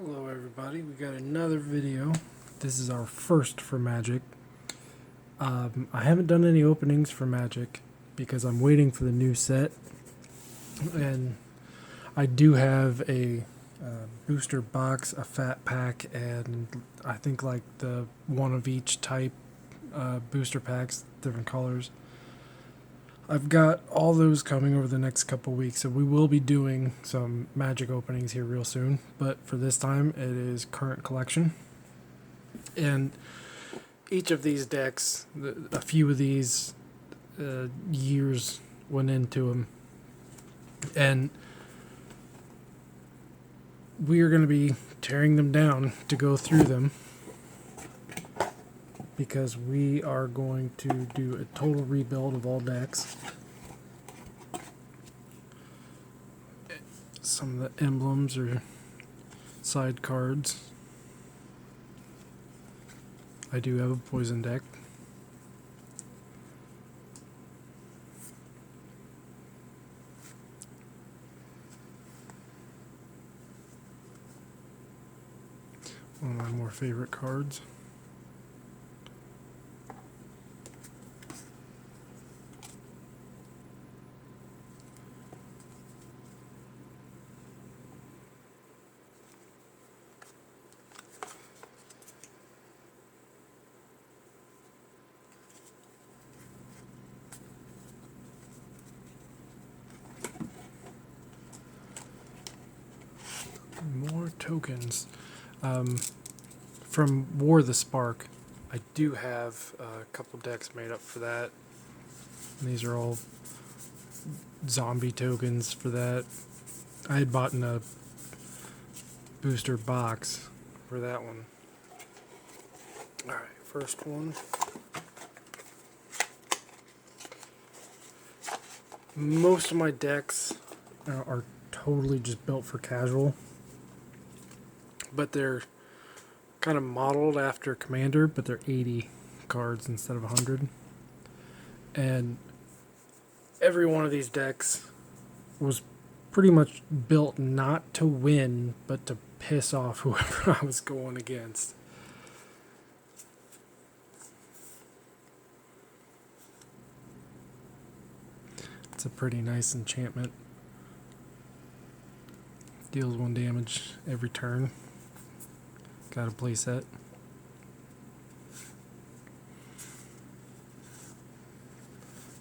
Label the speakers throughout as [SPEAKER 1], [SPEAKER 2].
[SPEAKER 1] Hello everybody, we got another video. This is our first for Magic. I haven't done any openings for Magic because I'm waiting for the new set, and I do have a booster box, a fat pack, and I think like the one of each type booster packs, different colors. I've got all those coming over the next couple weeks, so we will be doing some Magic openings here real soon. But for this time, it is current collection. And each of these decks, a few of these years went into them. And we are going to be tearing them down to go through them, because we are going to do a total rebuild of all decks. Some of the emblems or side cards. I do have a poison deck. One of my more favorite cards. More tokens. From War the Spark, I do have a couple decks made up for that. And these are all zombie tokens for that. I had bought in a booster box for that one. Alright, first one. Most of my decks are totally just built for casual, but they're kind of modeled after Commander, but they're 80 cards instead of 100. And every one of these decks was pretty much built not to win, but to piss off whoever I was going against. It's a pretty nice enchantment. Deals 1 damage every turn. Got a playset.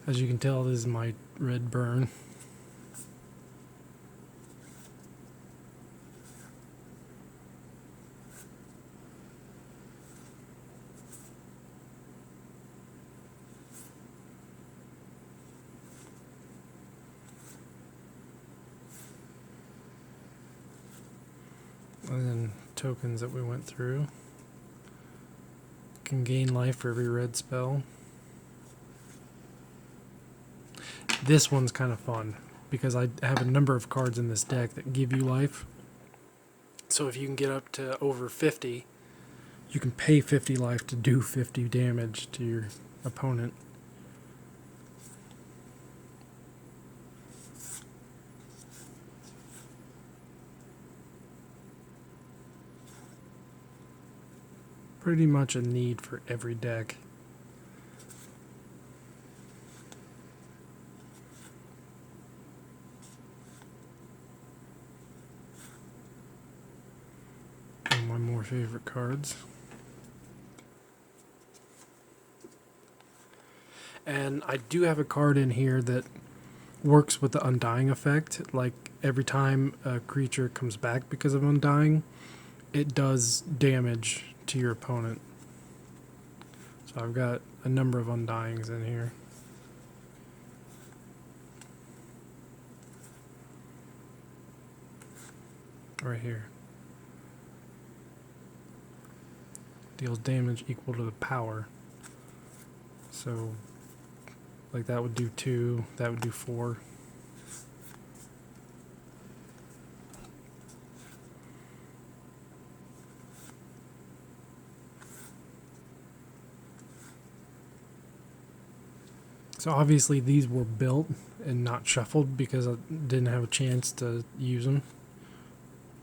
[SPEAKER 1] As you can tell, this is my red burn. And then tokens that we went through. Can gain life for every red spell. This one's kind of fun because I have a number of cards in this deck that give you life. So if you can get up to over 50, you can pay 50 life to do 50 damage to your opponent. Pretty much a need for every deck. One of my more favorite cards. And I do have a card in here that works with the Undying effect. Like every time a creature comes back because of Undying, it does damage to your opponent. So I've got a number of Undyings in here. Right here. Deals damage equal to the power. So like that would do 2, that would do 4. So obviously these were built and not shuffled because I didn't have a chance to use them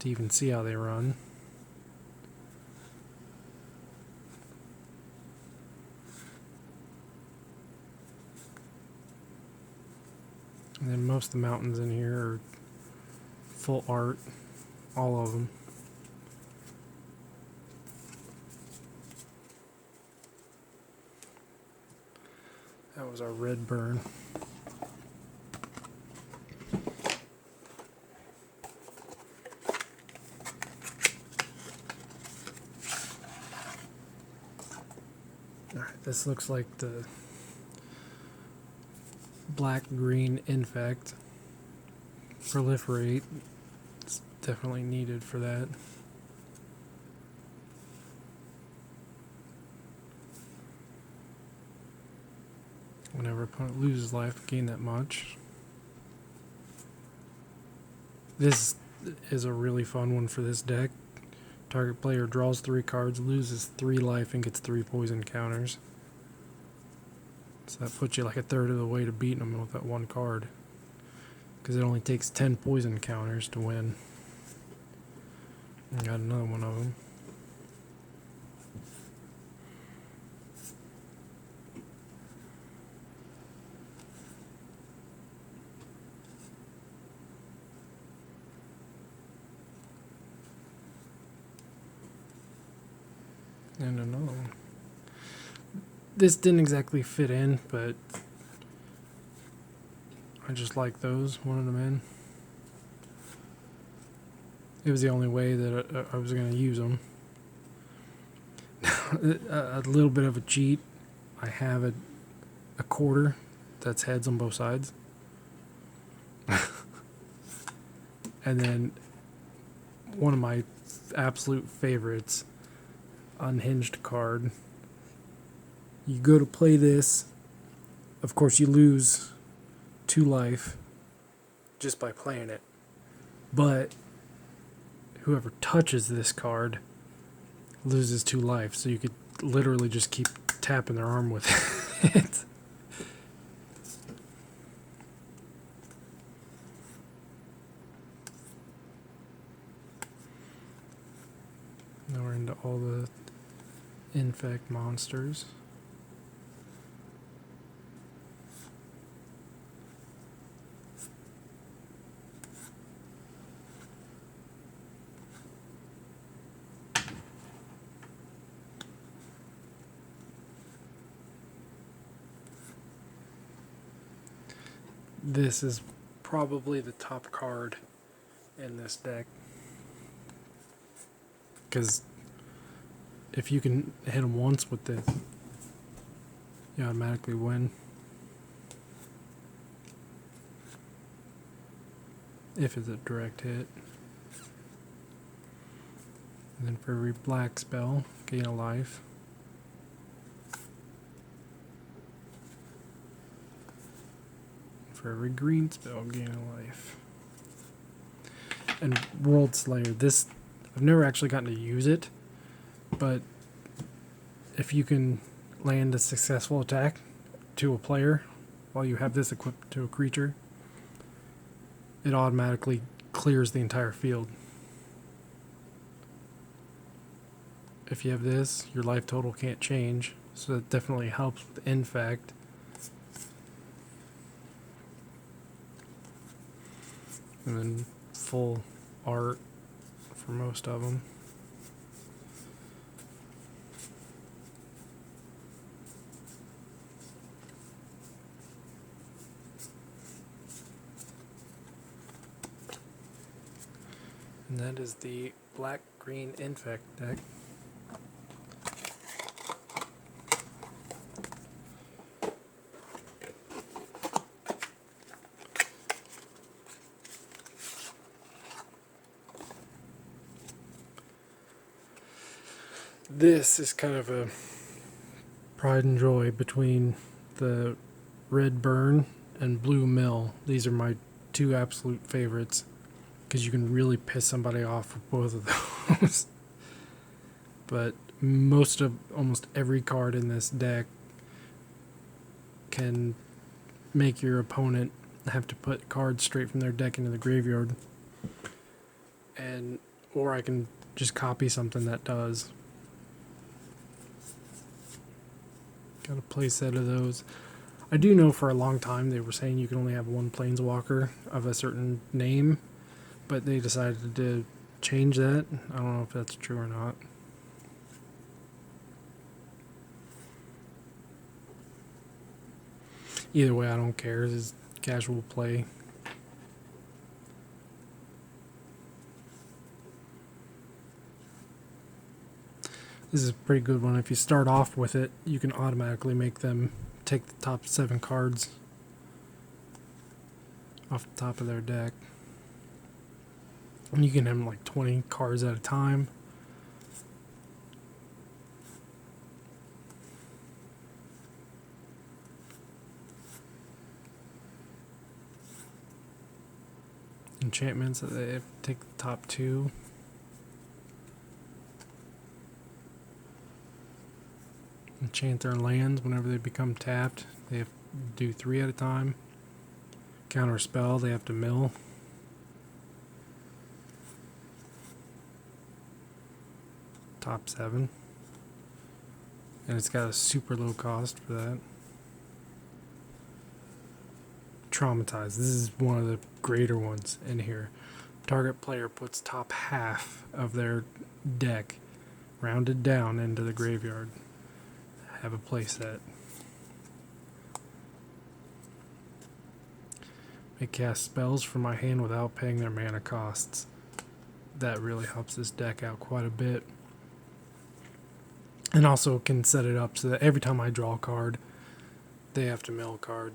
[SPEAKER 1] to even see how they run. And then most of the mountains in here are full art, all of them. That was our red burn. Alright, this looks like the black-green infect. Proliferate. It's definitely needed for that. Whenever opponent loses life, gain that much. This is a really fun one for this deck. Target player draws 3 cards, loses 3 life, and gets 3 poison counters. So that puts you like a third of the way to beating them with that one card. Because it only takes 10 poison counters to win. And got another one of them. And another one. This didn't exactly fit in, but I just like those, wanted them in. It was the only way that I was going to use them. A little bit of a cheat. I have a quarter that's heads on both sides. And then one of my absolute favorites, unhinged card. You go to play this, of course you lose 2 life just by playing it, but whoever touches this card loses 2 life, so you could literally just keep tapping their arm with it. Now we're into all the infect monsters. This is probably the top card in this deck. Because if you can hit them once with this, you automatically win. If it's a direct hit. And then for every black spell, gain a life. For every green spell, gain a life. And World Slayer, this, I've never actually gotten to use it, but if you can land a successful attack to a player while you have this equipped to a creature, it automatically clears the entire field. If you have this, your life total can't change, so that definitely helps with infect. And then full art for most of them. And that is the black-green infect deck. This is kind of a pride and joy between the red burn and blue mill. These are my 2 absolute favorites because you can really piss somebody off with both of those. But almost every card in this deck can make your opponent have to put cards straight from their deck into the graveyard, or I can just copy something that does. Got a play set of those. I do know for a long time they were saying you can only have one planeswalker of a certain name, but they decided to change that. I don't know if that's true or not. Either way, I don't care. This is casual play. This is a pretty good one. If you start off with it, you can automatically make them take the top 7 cards off the top of their deck. And you can have like 20 cards at a time. Enchantments, they take the top 2. Enchant their lands whenever they become tapped. They have to do 3 at a time. Counter spell, they have to mill. Top 7. And it's got a super low cost for that. Traumatized. This is one of the greater ones in here. Target player puts top half of their deck rounded down into the graveyard. Have a playset. May cast spells from my hand without paying their mana costs. That really helps this deck out quite a bit. And also can set it up so that every time I draw a card, they have to mill a card.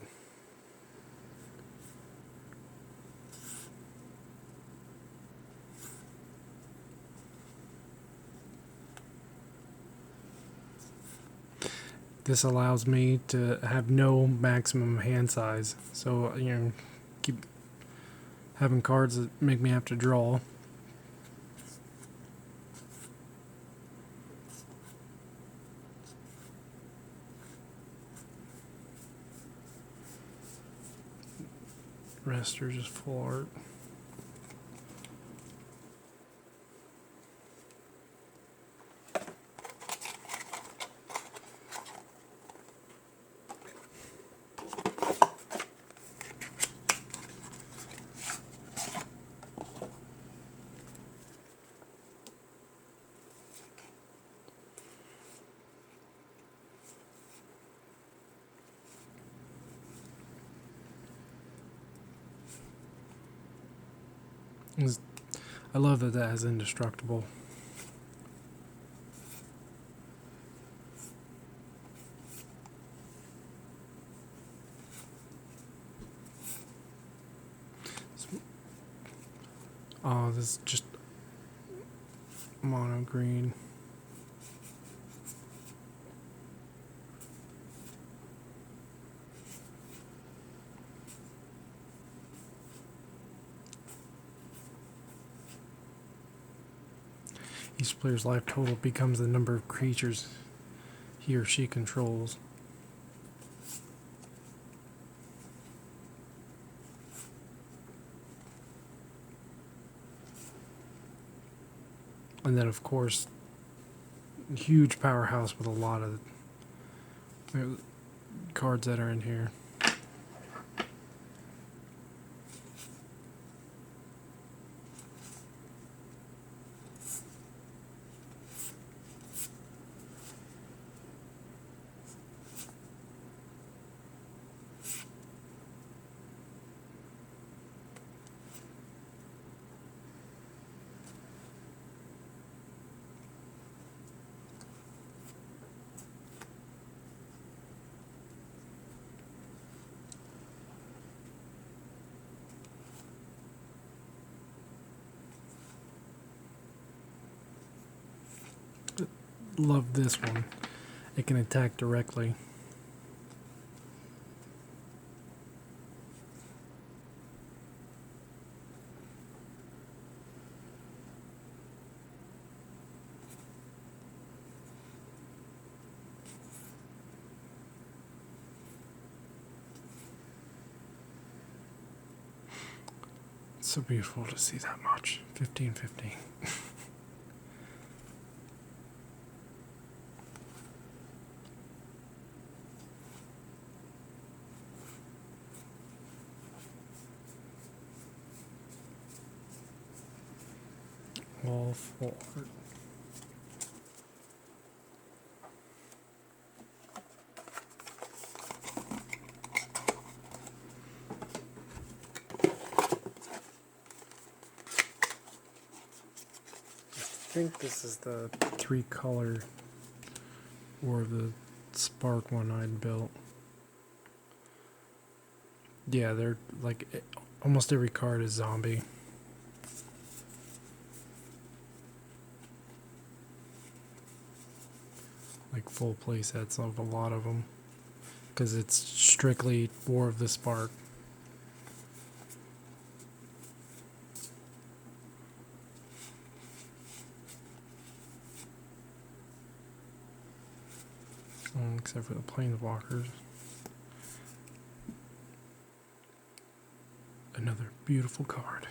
[SPEAKER 1] This allows me to have no maximum hand size. So, keep having cards that make me have to draw. Rest are just full art. I love that that has indestructible. Oh, this is just mono green. Each player's life total becomes the number of creatures he or she controls. And then, of course, huge powerhouse with a lot of cards that are in here. Love this one. It can attack directly. It's so beautiful to see that much. 15/15. all full art. I think this is the 3-color or the spark one I'd built. Yeah, they're like almost every card is zombie. Like full play sets of a lot of them. Because it's strictly War of the Spark. Except for the Planeswalkers. Another beautiful card.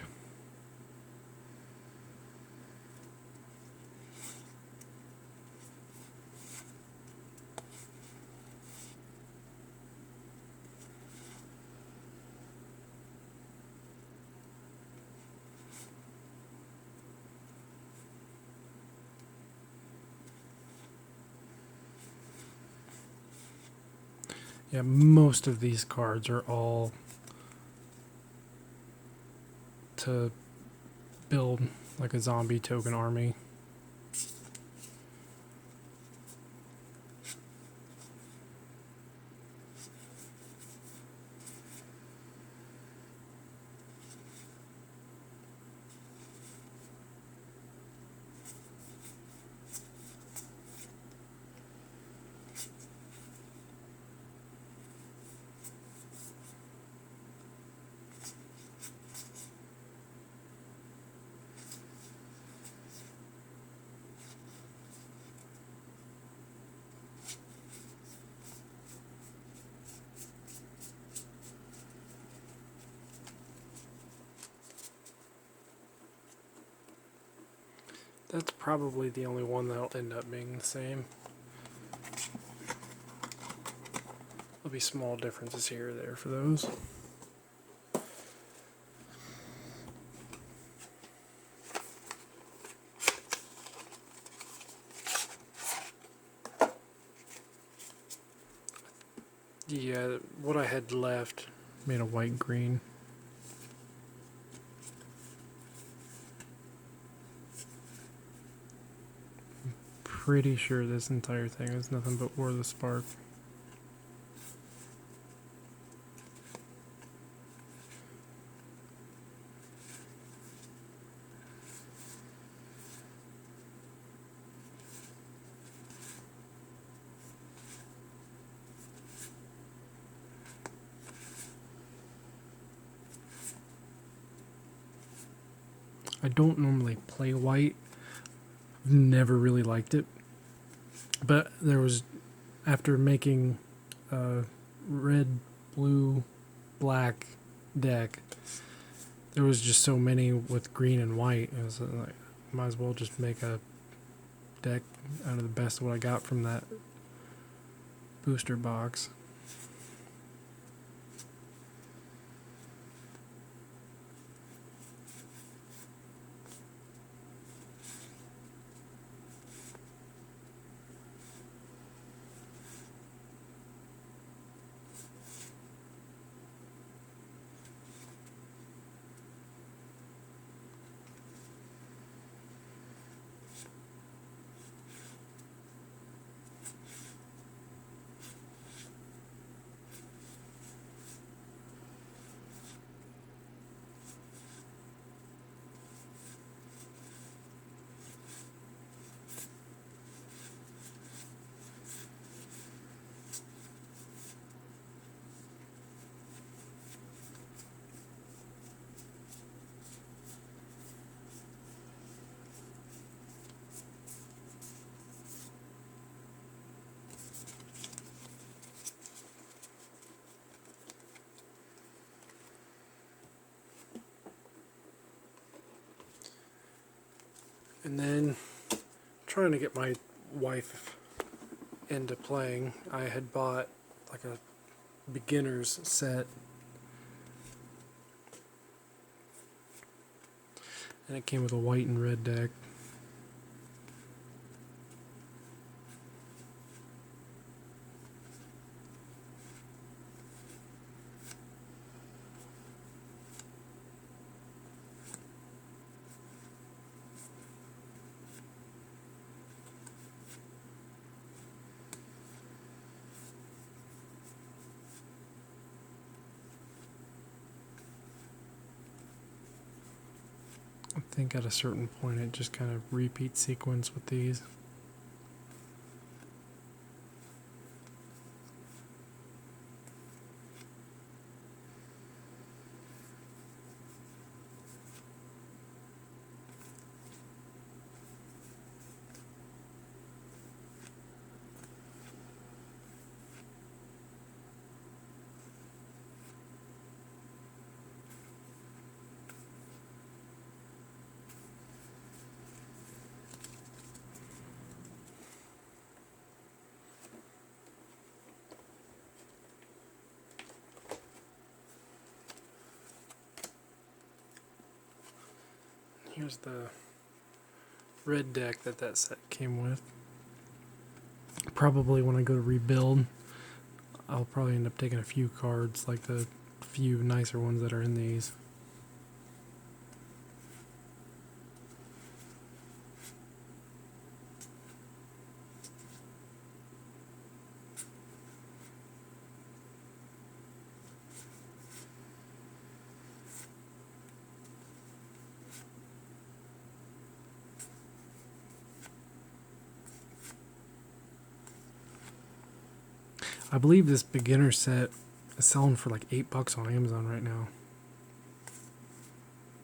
[SPEAKER 1] Yeah, most of these cards are all to build like a zombie token army. That's probably the only one that'll end up being the same. There'll be small differences here or there for those. Yeah, what I had left made a white-green. Pretty sure this entire thing is nothing but War of the Spark. I don't normally play white. Never really liked it. But there was, after making a red, blue, black deck, there was just so many with green and white. It was like, might as well just make a deck out of the best of what I got from that booster box. And then, trying to get my wife into playing, I had bought like a beginner's set. And it came with a white and red deck. think at a certain point it just kind of repeats sequence with these. Here's the red deck that set came with. Probably when I go to rebuild, I'll probably end up taking a few cards, like the few nicer ones that are in these. I believe this beginner set is selling for like $8 on Amazon right now.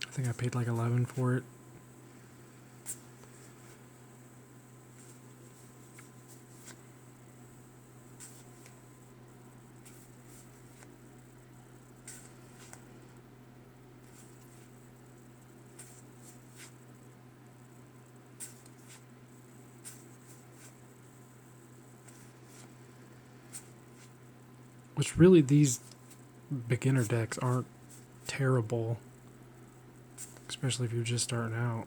[SPEAKER 1] I think I paid like $11 for it. Which really, these beginner decks aren't terrible, especially if you're just starting out.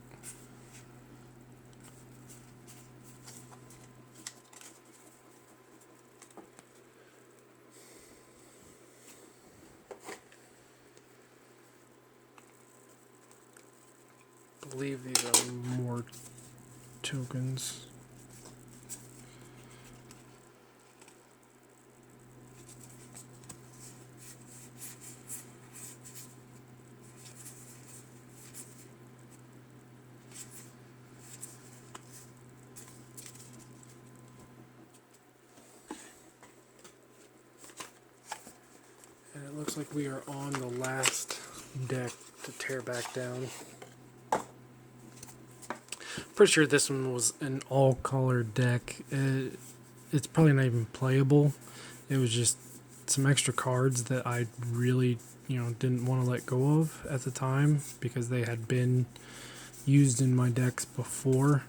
[SPEAKER 1] I believe these are more tokens. And it looks like we are on the last deck to tear back down. Pretty sure this one was an all-color deck. It's probably not even playable. It was just some extra cards that I really, didn't want to let go of at the time because they had been used in my decks before.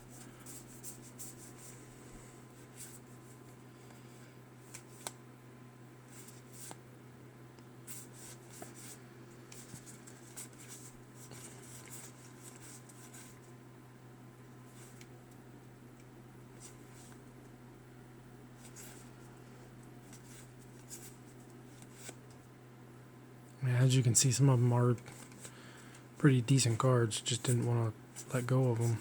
[SPEAKER 1] As you can see, some of them are pretty decent cards, just didn't want to let go of them.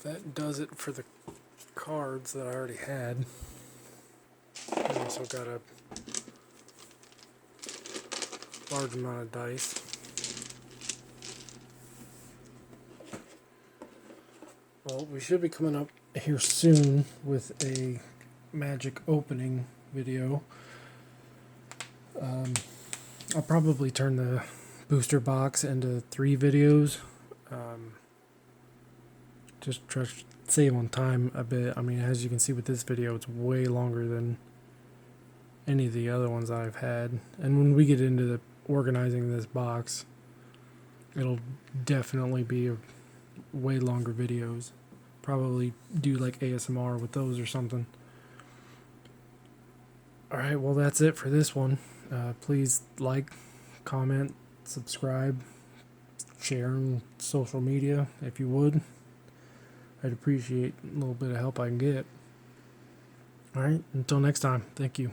[SPEAKER 1] that does it for the cards that I already had. I also got a large amount of dice. Well, we should be coming up here soon with a Magic opening video. I'll probably turn the booster box into 3 videos. Just try to save on time a bit. I mean, as you can see with this video, it's way longer than any of the other ones I've had. And when we get into the organizing this box, it'll definitely be way longer videos. Probably do like ASMR with those or something. Alright, well that's it for this one. Please like, comment, subscribe, share on social media if you would. I'd appreciate a little bit of help I can get. Alright, until next time, thank you.